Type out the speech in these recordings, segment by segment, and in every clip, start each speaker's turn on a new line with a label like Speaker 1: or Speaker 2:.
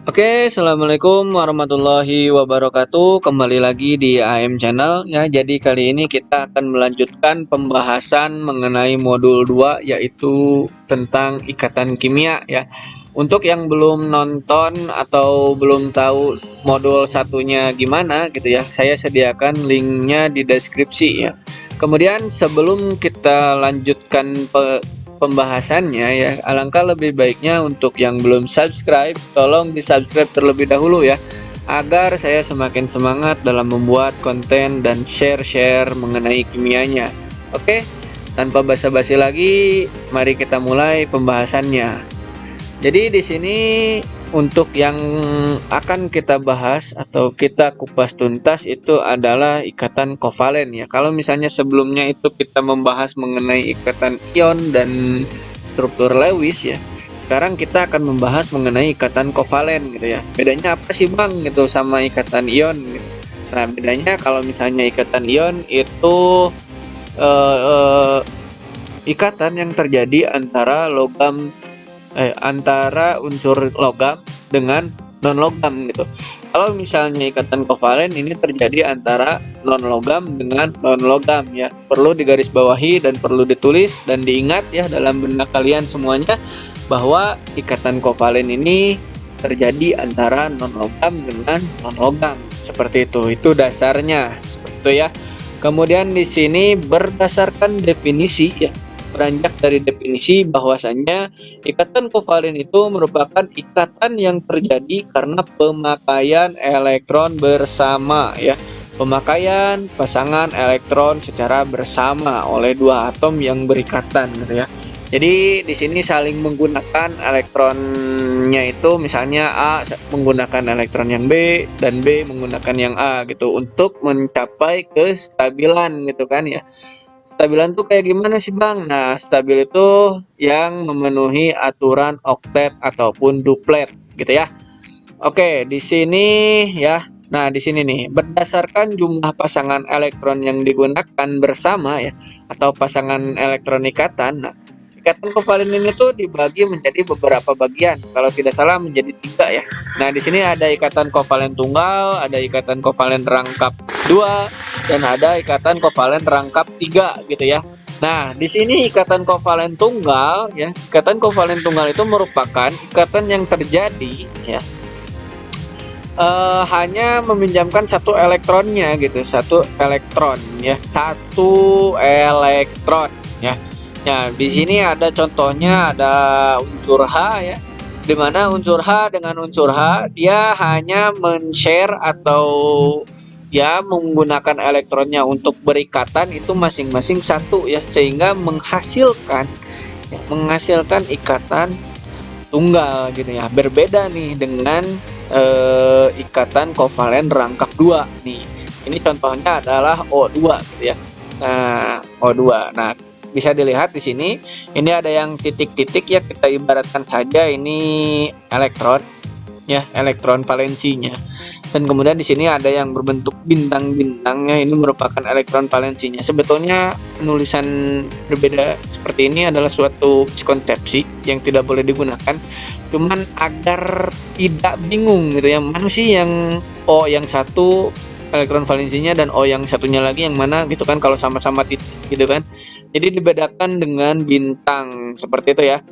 Speaker 1: Oke, assalamualaikum warahmatullahi wabarakatuh. Kembali lagi di AM Channel ya. Jadi kali ini kita akan melanjutkan pembahasan mengenai modul 2 yaitu tentang ikatan kimia ya. Untuk yang belum nonton atau belum tahu modul satunya gimana gitu ya, saya sediakan linknya di deskripsi ya. Kemudian sebelum kita lanjutkan pembahasannya ya, alangkah lebih baiknya untuk yang belum subscribe, tolong di subscribe terlebih dahulu ya, agar saya semakin semangat dalam membuat konten dan share-share mengenai kimianya. Oke, tanpa basa-basi lagi, mari kita mulai pembahasannya. Jadi di sini untuk yang akan kita bahas atau kita kupas tuntas itu adalah ikatan kovalen ya. Kalau misalnya sebelumnya itu kita membahas mengenai ikatan ion dan struktur Lewis ya. Sekarang kita akan membahas mengenai ikatan kovalen gitu ya. Bedanya apa sih Bang gitu sama ikatan ion gitu. Nah, bedanya kalau misalnya ikatan ion itu eh, eh, ikatan yang terjadi antara unsur logam dengan non logam gitu. Kalau misalnya ikatan kovalen ini terjadi antara non logam dengan non logam ya. Perlu digarisbawahi dan perlu ditulis dan diingat ya dalam benak kalian semuanya bahwa ikatan kovalen ini terjadi antara non logam dengan non logam. Seperti itu. Itu dasarnya. Seperti itu ya. Kemudian di sini berdasarkan definisi ya, beranjak dari definisi bahwasannya ikatan kovalen itu merupakan ikatan yang terjadi karena pemakaian elektron bersama ya. Pemakaian pasangan elektron secara bersama oleh dua atom yang berikatan gitu ya. Jadi di sini saling menggunakan elektronnya itu misalnya A menggunakan elektron yang B dan B menggunakan yang A gitu untuk mencapai kestabilan gitu kan ya. Stabilan tuh kayak gimana sih Bang? Nah, stabil itu yang memenuhi aturan oktet ataupun duplet gitu ya. Oke, di sini ya. Nah, di sini nih, berdasarkan jumlah pasangan elektron yang digunakan bersama ya, atau pasangan elektron ikatan. Nah, ikatan kovalen ini tuh dibagi menjadi beberapa bagian. Kalau tidak salah menjadi 3 ya. Nah, di sini ada ikatan kovalen tunggal, ada ikatan kovalen rangkap 2, dan ada ikatan kovalen rangkap 3 gitu ya. Nah, di sini ikatan kovalen tunggal ya. Ikatan kovalen tunggal itu merupakan ikatan yang terjadi ya hanya meminjamkan satu elektronnya gitu, satu elektron ya, satu elektron ya. Ya, di sini ada contohnya, ada unsur H ya, di mana unsur H dengan unsur H dia hanya men-share atau ya menggunakan elektronnya untuk berikatan itu masing-masing satu ya, sehingga menghasilkan ikatan tunggal gitu ya. Berbeda nih dengan ikatan kovalen rangkap 2 nih. Ini contohnya adalah O2 gitu ya. Nah, O2. Nah, bisa dilihat di sini ini ada yang titik-titik ya, kita ibaratkan saja ini elektron ya, elektron valensinya. Dan kemudian di sini ada yang berbentuk bintang-bintangnya, ini merupakan elektron valensinya. Sebetulnya penulisan berbeda seperti ini adalah suatu miskonsepsi yang tidak boleh digunakan. Cuman agar tidak bingung gitu ya, mana sih yang O yang satu elektron valensinya dan O yang satunya lagi yang mana gitu kan, kalau sama-sama titik gitu kan. Jadi dibedakan dengan bintang seperti itu ya.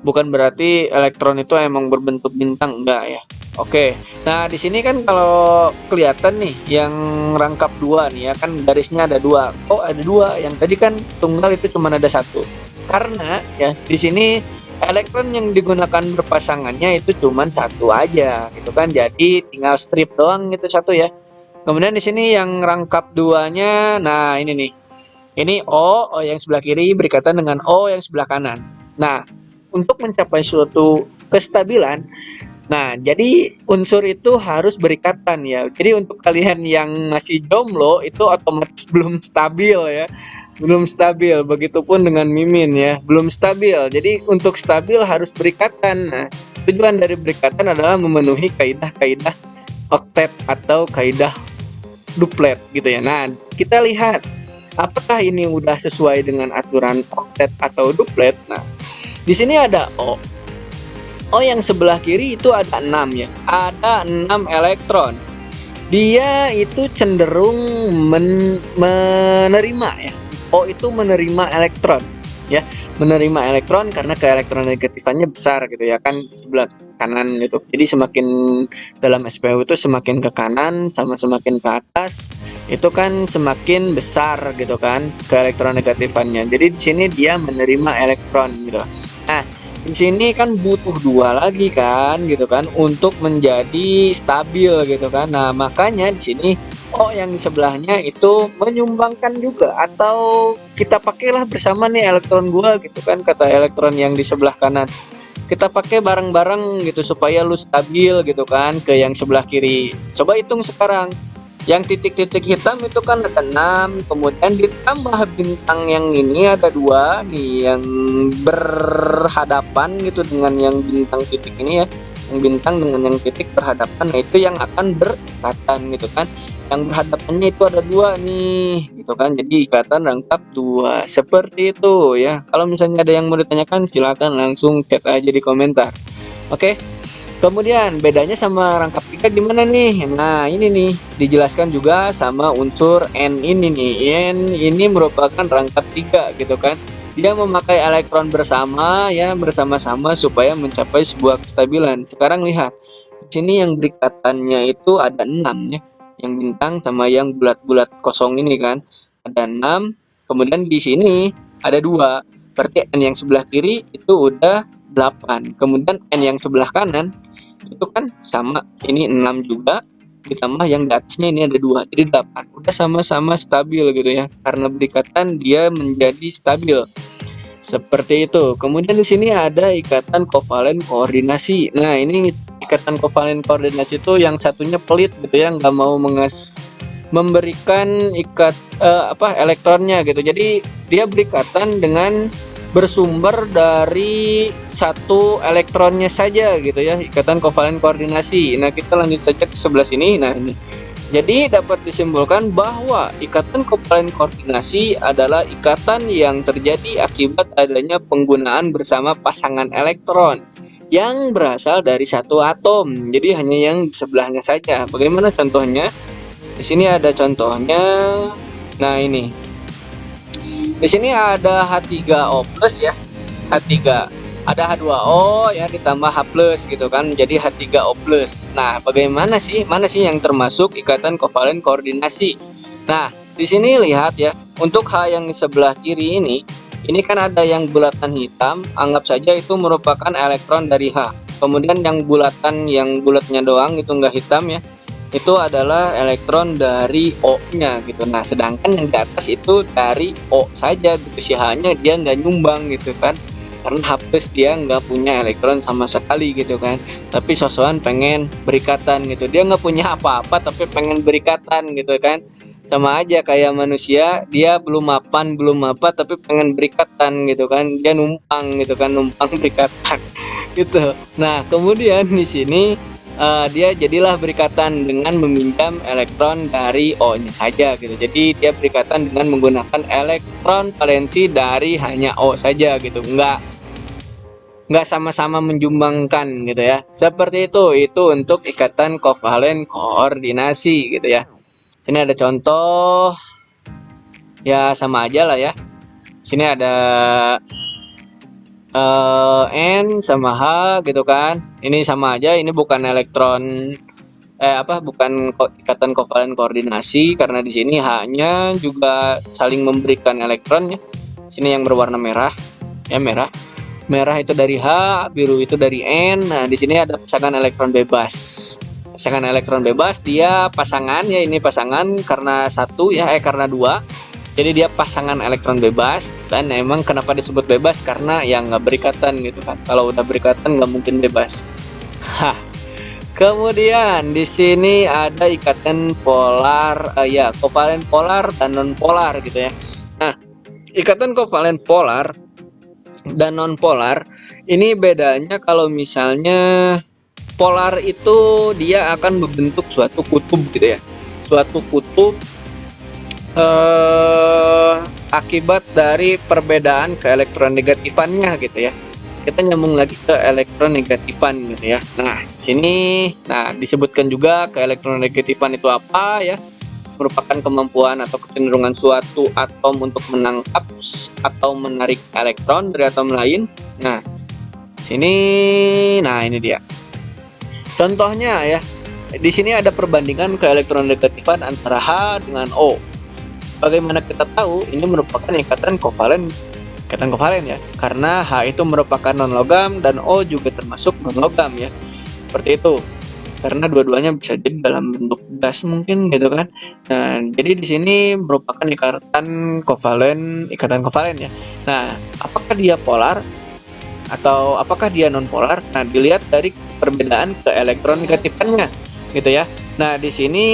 Speaker 1: Bukan berarti elektron itu emang berbentuk bintang, enggak ya. Oke. Nah, di sini kan kalau kelihatan nih yang rangkap 2 nih ya, kan garisnya ada 2. Oh, ada 2. Yang tadi kan tunggal itu cuma ada 1. Karena ya di sini elektron yang digunakan berpasangannya itu cuma 1 aja gitu kan. Jadi tinggal strip doang gitu 1 ya. Kemudian di sini yang rangkap 2-nya, nah ini nih. Ini O yang sebelah kiri berikatan dengan O yang sebelah kanan. Nah, untuk mencapai suatu kestabilan, nah jadi unsur itu harus berikatan ya. Jadi untuk kalian yang masih jomblo itu otomatis belum stabil ya. Belum stabil, begitupun dengan Mimin ya, belum stabil. Jadi untuk stabil harus berikatan. Nah, tujuan dari berikatan adalah memenuhi kaidah-kaidah oktet atau kaidah duplet gitu ya. Nah, kita lihat apakah ini udah sesuai dengan aturan oktet atau duplet. Nah, di sini ada O. Oh, yang sebelah kiri itu ada 6 ya. Ada 6 elektron. Dia itu cenderung menerima ya. O itu menerima elektron ya, menerima elektron karena keelektronegatifannya besar gitu ya kan, sebelah kanan gitu. Jadi semakin dalam SPU itu semakin ke kanan sama semakin ke atas itu kan semakin besar gitu kan keelektronegatifannya. Jadi di sini dia menerima elektron gitu. Nah, di sini kan butuh 2 lagi kan gitu kan untuk menjadi stabil gitu kan. Nah, makanya di sini O yang di sebelahnya itu menyumbangkan juga, atau kita pakailah bersama nih elektron gua gitu kan, kata elektron yang di sebelah kanan. Kita pakai bareng-bareng gitu supaya lu stabil gitu kan ke yang sebelah kiri. Coba hitung sekarang. Yang titik-titik hitam itu kan ada 6, kemudian ditambah bintang yang ini ada 2 nih yang berhadapan gitu dengan yang bintang titik ini ya. Yang bintang dengan yang titik berhadapan, nah itu yang akan berikatan gitu kan. Yang berhadapannya itu ada 2 nih gitu kan. Jadi ikatan rangkap 2. Seperti itu ya. Kalau misalnya ada yang mau ditanyakan silakan langsung chat aja di komentar. Oke. Kemudian bedanya sama rangkap 3 gimana nih? Nah, ini nih dijelaskan juga sama unsur N ini nih. N ini merupakan rangkap 3 gitu kan. Dia memakai elektron bersama ya, bersama-sama supaya mencapai sebuah kestabilan. Sekarang lihat. Di sini yang berikatannya itu ada 6 ya. Yang bintang sama yang bulat-bulat kosong ini kan. Ada 6. Kemudian di sini ada 2. Berarti N yang sebelah kiri itu udah 8. Kemudian N yang sebelah kanan itu kan sama, ini 6 juga, ditambah yang di atasnya ini ada 2, jadi 8. Udah sama-sama stabil gitu ya, karena berikatan dia menjadi stabil seperti itu. Kemudian di sini ada ikatan kovalen koordinasi. Nah, ini ikatan kovalen koordinasi itu yang satunya pelit gitu ya, nggak mau memberikan elektronnya gitu. Jadi dia berikatan dengan bersumber dari satu elektronnya saja gitu ya, ikatan kovalen koordinasi. Nah, kita lanjut saja ke sebelah sini. Nah, ini. Jadi dapat disimpulkan bahwa ikatan kovalen koordinasi adalah ikatan yang terjadi akibat adanya penggunaan bersama pasangan elektron yang berasal dari satu atom. Jadi hanya yang di sebelahnya saja. Bagaimana contohnya? Di sini ada contohnya. Nah, ini. Di sini ada H3O+ ya. H3. Ada H2O ya ditambah H+ gitu kan. Jadi H3O+. Nah, bagaimana sih? Mana sih yang termasuk ikatan kovalen koordinasi? Nah, di sini lihat ya. Untuk H yang di sebelah kiri ini kan ada yang bulatan hitam, anggap saja itu merupakan elektron dari H. Kemudian yang bulatan, yang bulatnya doang itu enggak hitam ya, itu adalah elektron dari O-nya gitu. Nah, sedangkan yang di atas itu dari O saja gitu, si H-nya dia nggak nyumbang gitu kan, karena H+ dia nggak punya elektron sama sekali gitu kan, tapi sosokan pengen berikatan gitu. Dia nggak punya apa-apa tapi pengen berikatan gitu kan. Sama aja kayak manusia, dia belum mapan belum apa tapi pengen berikatan gitu kan, dia numpang gitu kan, numpang berikatan gitu. Nah, kemudian di sini dia jadilah berikatan dengan meminjam elektron dari O-nya saja gitu. Jadi dia berikatan dengan menggunakan elektron valensi dari hanya O saja gitu. Enggak sama-sama menjumbangkan gitu ya. Seperti itu untuk ikatan kovalen koordinasi gitu ya. Sini ada contoh. Ya sama aja lah ya. Sini ada N sama H gitu kan. Ini sama aja, ini bukan elektron bukan ikatan kovalen koordinasi karena di sini H-nya juga saling memberikan elektron ya. Sini yang berwarna merah ya, merah itu dari H, biru itu dari N. Nah, di sini ada pasangan elektron bebas. Pasangan elektron bebas dia pasangan ya, ini pasangan karena karena 2. Jadi dia pasangan elektron bebas, dan emang kenapa disebut bebas karena yang nggak berikatan gitu kan. Kalau udah berikatan nggak mungkin bebas. Hah. Kemudian di sini ada ikatan polar, kovalen polar dan non polar gitu ya. Nah, ikatan kovalen polar dan non polar ini bedanya kalau misalnya polar itu dia akan membentuk suatu kutub gitu ya. Suatu kutub akibat dari perbedaan keelektronegatifannya gitu ya. kita nyambung lagi ke elektronegatifan gitu ya. Nah, sini disebutkan juga ke elektronegatifan itu apa ya? Merupakan kemampuan atau kecenderungan suatu atom untuk menangkap atau menarik elektron dari atom lain. Nah, ini dia. Contohnya ya, di sini ada perbandingan ke elektronegatifan antara H dengan O. Bagaimana kita tahu ini merupakan ikatan kovalen ya, karena H itu merupakan non-logam dan O juga termasuk non-logam ya, seperti itu. Karena dua-duanya bisa jadi dalam bentuk gas mungkin gitu kan. Nah, jadi di sini merupakan ikatan kovalen ya. Nah, apakah dia polar atau apakah dia non polar? Nah, dilihat dari perbedaan ke elektronegatifannya gitu ya. Nah, di sini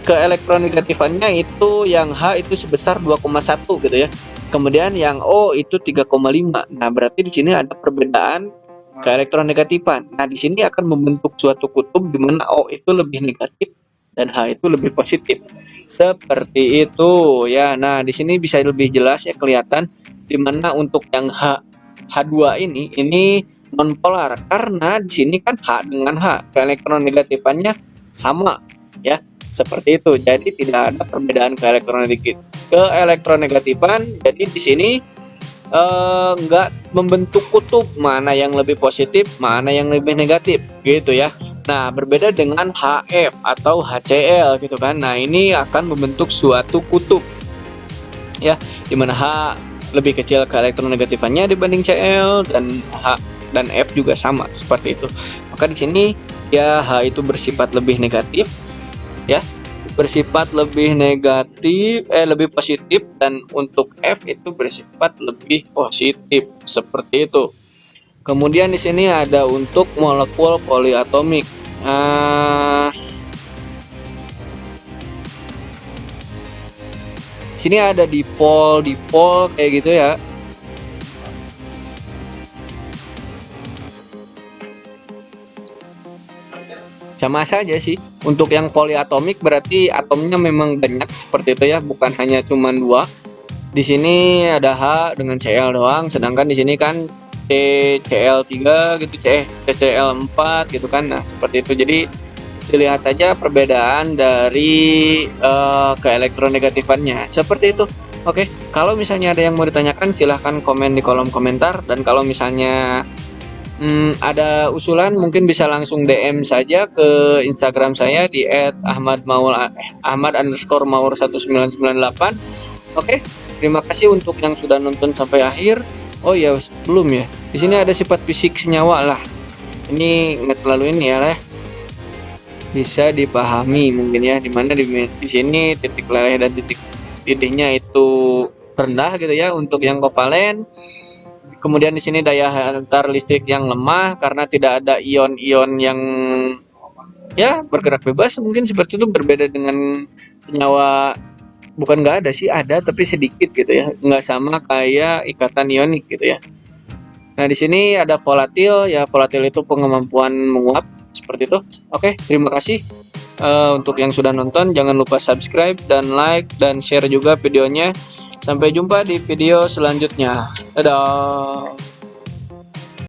Speaker 1: ke elektronegatifannya itu yang H itu sebesar 2,1 gitu ya. Kemudian yang O itu 3,5. Nah, berarti di sini ada perbedaan ke elektronegatifan. Nah, di sini akan membentuk suatu kutub di mana O itu lebih negatif dan H itu lebih positif. Seperti itu ya. Nah, di sini bisa lebih jelas ya kelihatan di mana untuk yang H2 ini non polar karena di sini kan H dengan H elektronegatifannya sama ya. Seperti itu. Jadi tidak ada perbedaan ke elektronegatifan. Jadi di sini nggak membentuk kutub mana yang lebih positif, mana yang lebih negatif gitu ya. Nah, berbeda dengan HF atau HCl gitu kan. Nah, ini akan membentuk suatu kutub ya, dimana H lebih kecil ke elektronegatifannya dibanding Cl dan H dan F juga sama seperti itu. Maka di sini ya H itu bersifat lebih negatif ya, bersifat lebih positif, dan untuk F itu bersifat lebih positif seperti itu. Kemudian di sini ada untuk molekul poliatomik. Sini ada dipol kayak gitu ya. Sama saja sih. Untuk yang poliatomik berarti atomnya memang banyak seperti itu ya, bukan hanya cuma 2. Di sini ada H dengan Cl doang, sedangkan di sini kan Cl3 gitu, CCl4 gitu kan. Nah, seperti itu. Jadi dilihat aja perbedaan dari ke elektronegatifannya. Seperti itu. Oke, kalau misalnya ada yang mau ditanyakan silahkan komen di kolom komentar, dan kalau misalnya ada usulan mungkin bisa langsung DM saja ke Instagram saya di @ahmad_maur1998. Oke, terima kasih untuk yang sudah nonton sampai akhir. Oh ya, belum ya. Di sini ada sifat fisik senyawa lah. Ini nggak terlalu ini ya lah. Bisa dipahami mungkin ya, dimana di sini titik leleh dan titik didihnya itu rendah gitu ya untuk yang kovalen. Kemudian di sini daya antar listrik yang lemah karena tidak ada ion-ion yang ya bergerak bebas, mungkin seperti itu. Berbeda dengan senyawa, bukan nggak ada sih, ada tapi sedikit gitu ya, nggak sama kayak ikatan ionik gitu ya. Nah, di sini ada volatil ya, volatil itu kemampuan menguap seperti itu. Oke, terima kasih untuk yang sudah nonton. Jangan lupa subscribe dan like dan share juga videonya. Sampai jumpa di video selanjutnya. Dadah.